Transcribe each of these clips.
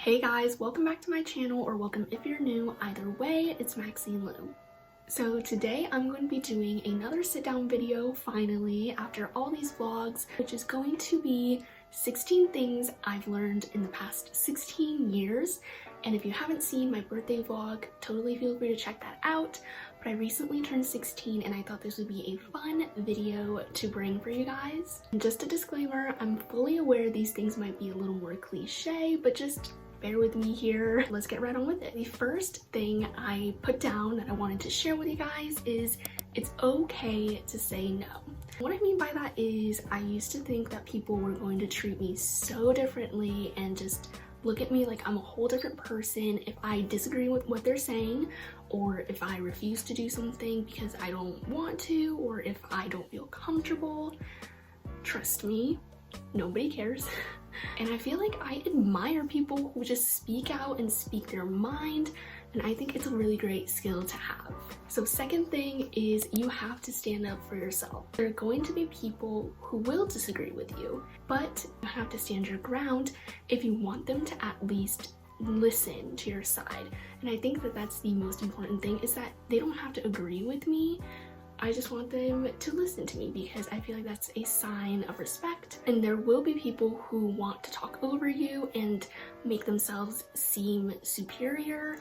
Hey guys, welcome back to my channel, or welcome if you're new. Either way, it's Maxine. So today I'm going to be doing another sit down video finally after all these vlogs, which is going to be 16 things I've learned in the past 16 years. And if you haven't seen my birthday vlog, totally feel free to check that out. But I recently turned 16 and I thought this would be a fun video to bring for you guys. And just a disclaimer, I'm fully aware these things might be a little more cliche, but just bear with me here. Let's get right on with it. The first thing I put down that I wanted to share with you guys is it's okay to say no. What I mean by that is I used to think that people were going to treat me so differently and just look at me like I'm a whole different person if I disagree with what they're saying, or if I refuse to do something because I don't want to, or if I don't feel comfortable. Trust me, nobody cares. And I feel like I admire people who just speak out and speak their mind, and I think it's a really great skill to have. So second thing is you have to stand up for yourself. There are going to be people who will disagree with you, but you have to stand your ground if you want them to at least listen to your side. And I think that that's the most important thing, is that they don't have to agree with me. I just want them to listen to me because I feel like that's a sign of respect. And there will be people who want to talk over you and make themselves seem superior.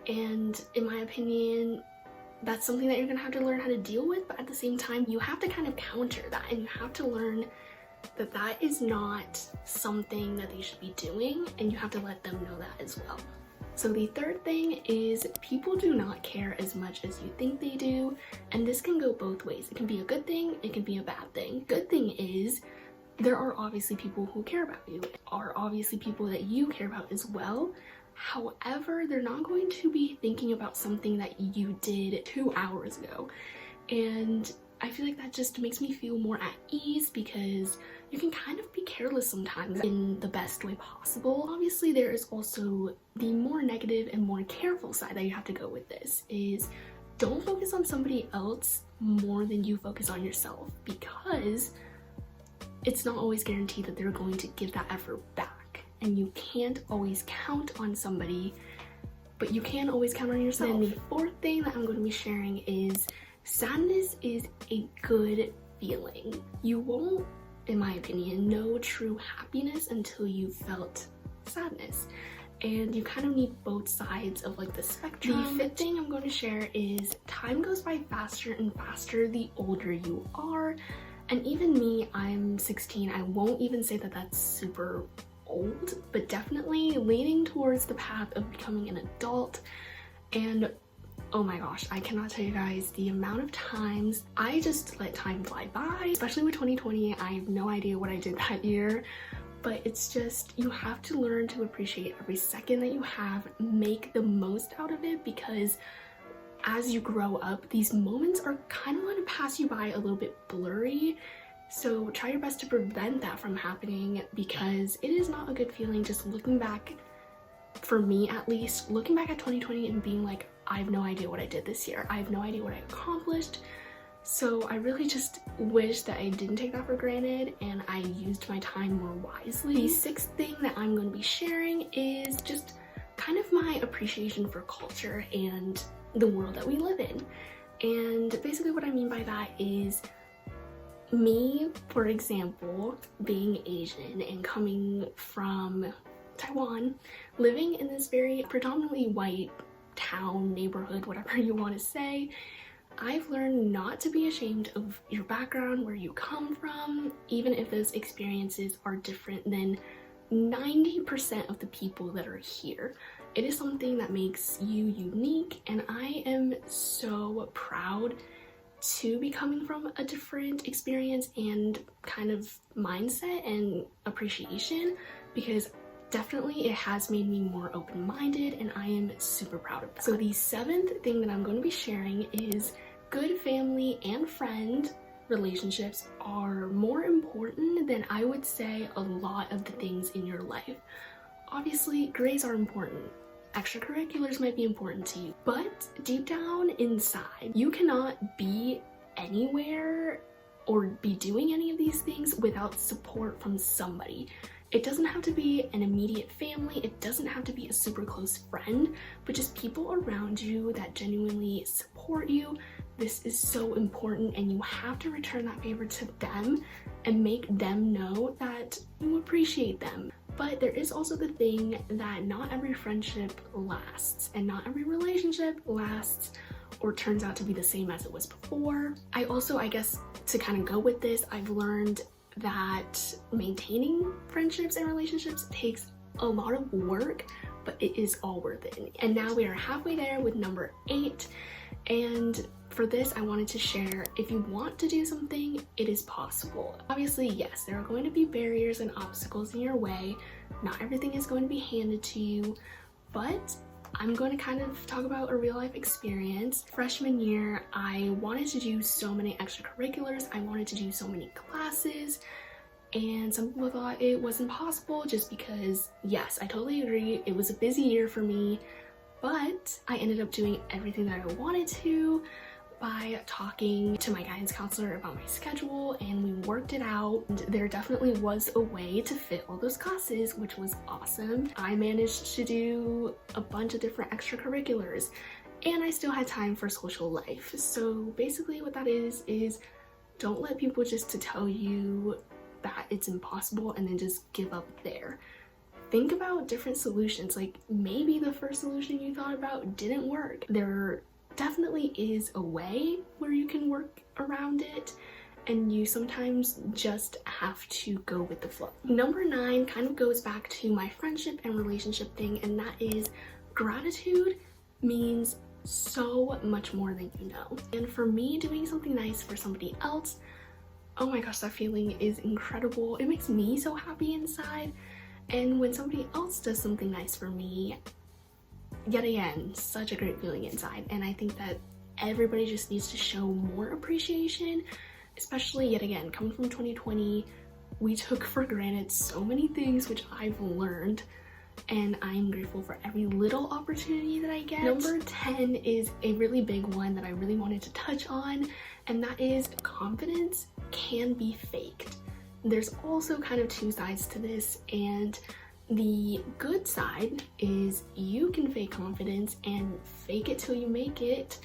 And in my opinion, that's something that you're gonna have to learn how to deal with. But at the same time, you have to kind of counter that, and you have to learn that that is not something that they should be doing, and you have to let them know that as well. So the third thing is people do not care as much as you think they do, and this can go both ways. It can be a good thing, it can be a bad thing. Good thing is there are obviously people who care about you, are obviously people that you care about as well. However, they're not going to be thinking about something that you did 2 hours ago. And I feel like that just makes me feel more at ease, because you can kind of be careless sometimes in the best way possible. Obviously, there is also the more negative and more careful side that you have to go with this, is don't focus on somebody else more than you focus on yourself, because it's not always guaranteed that they're going to give that effort back, and you can't always count on somebody, but you can always count on yourself. And the fourth thing that I'm going to be sharing is sadness is a good feeling. You won't, in my opinion, know true happiness until you've felt sadness. And you kind of need both sides of like the spectrum. The fifth thing I'm going to share is time goes by faster and faster the older you are. And even me, I'm 16. I won't even say that that's super old, but definitely leaning towards the path of becoming an adult. And oh my gosh, I cannot tell you guys the amount of times I just let time fly by, especially with 2020. I have no idea what I did that year, but it's just, you have to learn to appreciate every second that you have, make the most out of it, because as you grow up, these moments are kind of going to pass you by a little bit blurry. So try your best to prevent that from happening, because it is not a good feeling just looking back, for me at least, looking back at 2020 and being like, I have no idea what I did this year. I have no idea what I accomplished. So I really just wish that I didn't take that for granted and I used my time more wisely. The sixth thing that I'm going to be sharing is just kind of my appreciation for culture and the world that we live in. And basically what I mean by that is me, for example, being Asian and coming from Taiwan, living in this very predominantly white town, neighborhood, whatever you want to say, I've learned not to be ashamed of your background, where you come from, even if those experiences are different than 90% of the people that are here. It is something that makes you unique, and I am so proud to be coming from a different experience and kind of mindset and appreciation, because definitely it has made me more open-minded, and I am super proud of that. So the seventh thing that I'm going to be sharing is good family and friend relationships are more important than I would say a lot of the things in your life. Obviously, grades are important. Extracurriculars might be important to you, but deep down inside, you cannot be anywhere or be doing any of these things without support from somebody. It doesn't have to be an immediate family, it doesn't have to be a super close friend, but just people around you that genuinely support you. This is so important, and you have to return that favor to them and make them know that you appreciate them. But there is also the thing that not every friendship lasts, and not every relationship lasts or turns out to be the same as it was before. I guess to kind of go with this, I've learned that maintaining friendships and relationships takes a lot of work, but it is all worth it. And now we are halfway there with number 8. And for this, I wanted to share, if you want to do something, it is possible. Obviously, yes, there are going to be barriers and obstacles in your way. Not everything is going to be handed to you, but I'm going to kind of talk about a real life experience. Freshman year, I wanted to do so many extracurriculars. I wanted to do so many classes, and some people thought it wasn't possible just because, yes, I totally agree. It was a busy year for me, but I ended up doing everything that I wanted to by talking to my guidance counselor about my schedule, and we worked it out. And there definitely was a way to fit all those classes, which was awesome. I managed to do a bunch of different extracurriculars, and I still had time for social life. So basically what that is don't let people just to tell you that it's impossible and then just give up there. Think about different solutions. Like, maybe the first solution you thought about didn't work. There definitely is a way where you can work around it, and you sometimes just have to go with the flow. Number 9 kind of goes back to my friendship and relationship thing, and that is gratitude means so much more than you know. And for me, doing something nice for somebody else, oh my gosh, that feeling is incredible. It makes me so happy inside. And when somebody else does something nice for me, yet again, such a great feeling inside. And I think that everybody just needs to show more appreciation, especially, yet again, coming from 2020, we took for granted so many things, which I've learned, and I'm grateful for every little opportunity that I get. Number 10 is a really big one that I really wanted to touch on, and that is confidence can be faked. There's also kind of 2 sides to this, and the good side is you can fake confidence, and fake it till you make it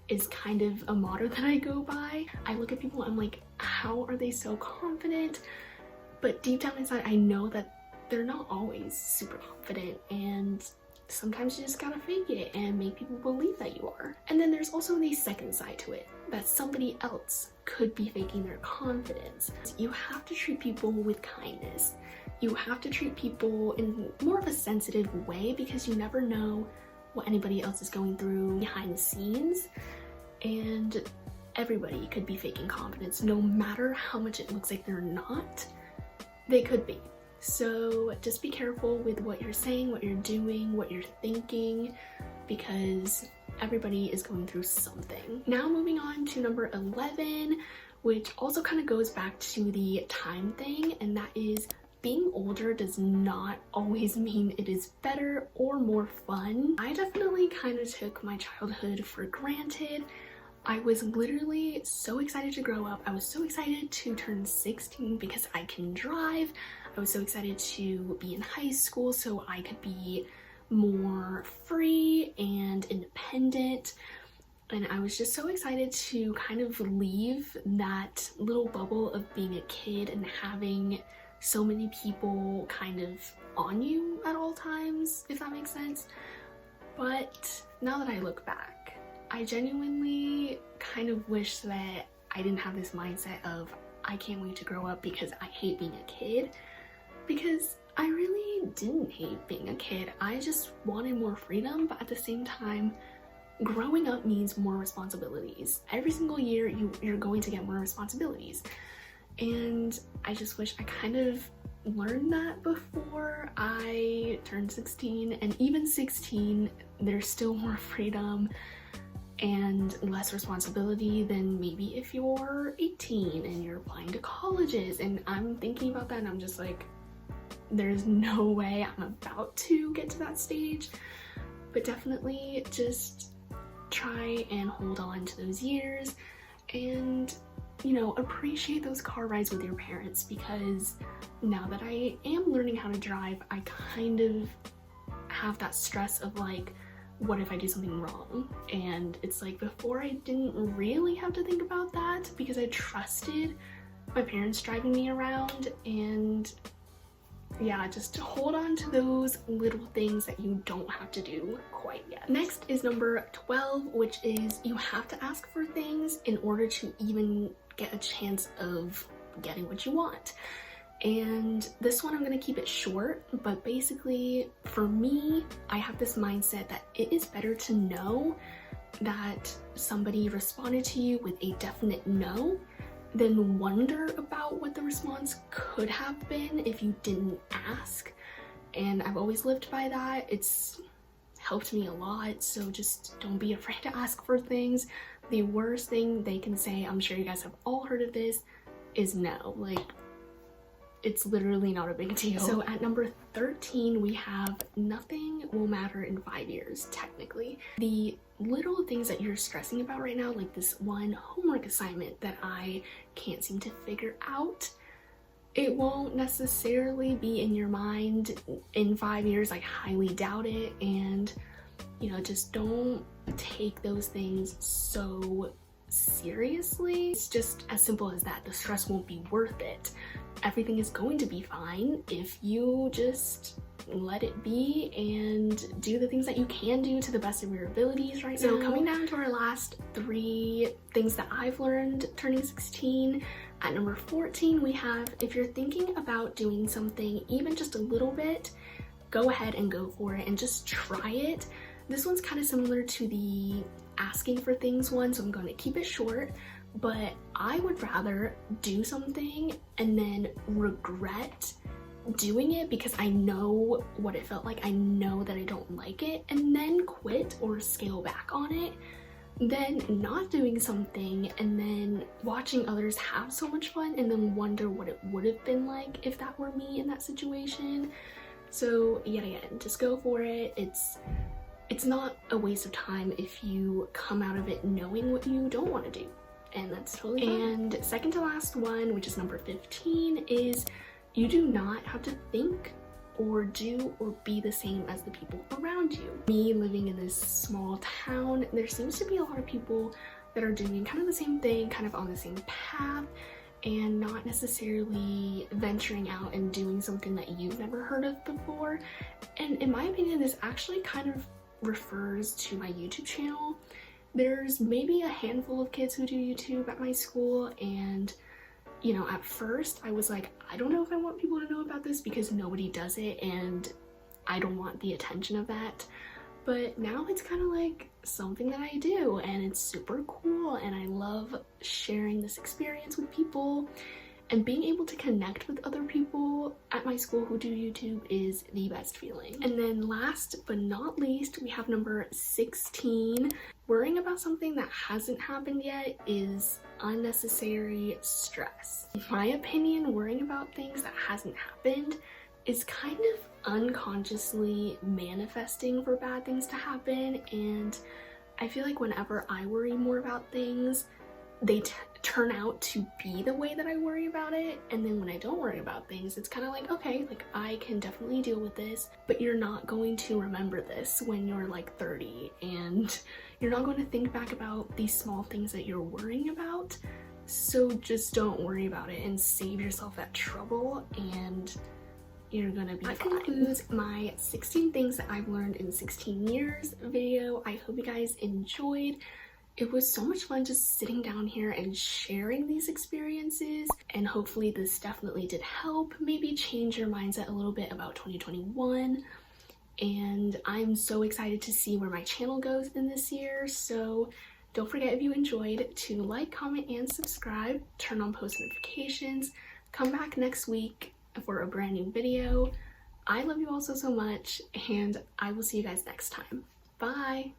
is kind of a motto that I go by. I look at people and I'm like, how are they so confident? But deep down inside, I know that they're not always super confident, and sometimes you just gotta fake it and make people believe that you are. And then there's also the second side to it, that somebody else could be faking their confidence. You have to treat people with kindness. You have to treat people in more of a sensitive way, because you never know what anybody else is going through behind the scenes. And everybody could be faking confidence, no matter how much it looks like they're not, they could be. So just be careful with what you're saying, what you're doing, what you're thinking, because everybody is going through something. Now moving on to number 11, which also kind of goes back to the time thing, and that is being older does not always mean it is better or more fun. I definitely kind of took my childhood for granted. I was literally so excited to grow up. I was so excited to turn 16 because I can drive. I was so excited to be in high school so I could be more free and independent. And I was just so excited to kind of leave that little bubble of being a kid and having so many people kind of on you at all times, if that makes sense. But now that I look back, I genuinely kind of wish that I didn't have this mindset of I can't wait to grow up because I hate being a kid, because I really didn't hate being a kid. I just wanted more freedom, but at the same time, growing up means more responsibilities. Every single year you're going to get more responsibilities. And I just wish I kind of learned that before I turned 16. And even 16, there's still more freedom and less responsibility than maybe if you're 18 and you're applying to colleges. And I'm thinking about that and I'm just like, there's no way I'm about to get to that stage. But definitely just try and hold on to those years and you know, appreciate those car rides with your parents, because now that I am learning how to drive, I kind of have that stress of like, what if I do something wrong? And it's like, before I didn't really have to think about that because I trusted my parents driving me around. And yeah, just hold on to those little things that you don't have to do quite yet. Next is number 12, which is you have to ask for things in order to even get a chance of getting what you want. And this one I'm gonna keep it short, but basically for me, I have this mindset that it is better to know that somebody responded to you with a definite no than wonder about what the response could have been if you didn't ask. And I've always lived by that. It's helped me a lot, so just don't be afraid to ask for things. The worst thing they can say, I'm sure you guys have all heard of this, is no. Like, it's literally not a big deal. So at number 13, we have nothing will matter in 5 years, technically. The little things that you're stressing about right now, like this one homework assignment that I can't seem to figure out, it won't necessarily be in your mind in 5 years. I highly doubt it. And, you know, just don't take those things so seriously. It's just as simple as that. The stress won't be worth it. Everything is going to be fine if you just let it be and do the things that you can do to the best of your abilities right now. So coming down to our last 3 things that I've learned turning 16, at number 14 we have, if you're thinking about doing something even just a little bit, go ahead and go for it and just try it. This one's kind of similar to the asking for things one, so I'm going to keep it short. But I would rather do something and then regret doing it because I know what it felt like, I know that I don't like it, and then quit or scale back on it, than not doing something and then watching others have so much fun and then wonder what it would have been like if that were me in that situation. So yet again, just go for it. It's not a waste of time if you come out of it knowing what you don't want to do. And that's totally fine. And second to last one, which is number 15, is you do not have to think or do or be the same as the people around you. Me living in this small town, there seems to be a lot of people that are doing kind of the same thing, kind of on the same path, and not necessarily venturing out and doing something that you've never heard of before. And in my opinion, this actually kind of refers to my YouTube channel. There's maybe a handful of kids who do YouTube at my school, and you know, at first I was like, I don't know if I want people to know about this because nobody does it and I don't want the attention of that. But now it's kind of like something that I do, and it's super cool, and I love sharing this experience with people, and being able to connect with other people at my school who do YouTube is the best feeling. And then last but not least, we have number 16. Worrying about something that hasn't happened yet is unnecessary stress. In my opinion, worrying about things that hasn't happened is kind of unconsciously manifesting for bad things to happen. And I feel like whenever I worry more about things, they turn out to be the way that I worry about it. And then when I don't worry about things, it's kind of like, okay, like I can definitely deal with this, but you're not going to remember this when you're like 30, and you're not going to think back about these small things that you're worrying about. So just don't worry about it and save yourself that trouble, and you're gonna be fine. That concludes my 16 things that I've learned in 16 years video. I hope you guys enjoyed. It was so much fun just sitting down here and sharing these experiences, and hopefully this definitely did help maybe change your mindset a little bit about 2021. And I'm so excited to see where my channel goes in this year. So don't forget, if you enjoyed, to like, comment, and subscribe, turn on post notifications, come back next week for a brand new video. I love you all so much, and I will see you guys next time. Bye!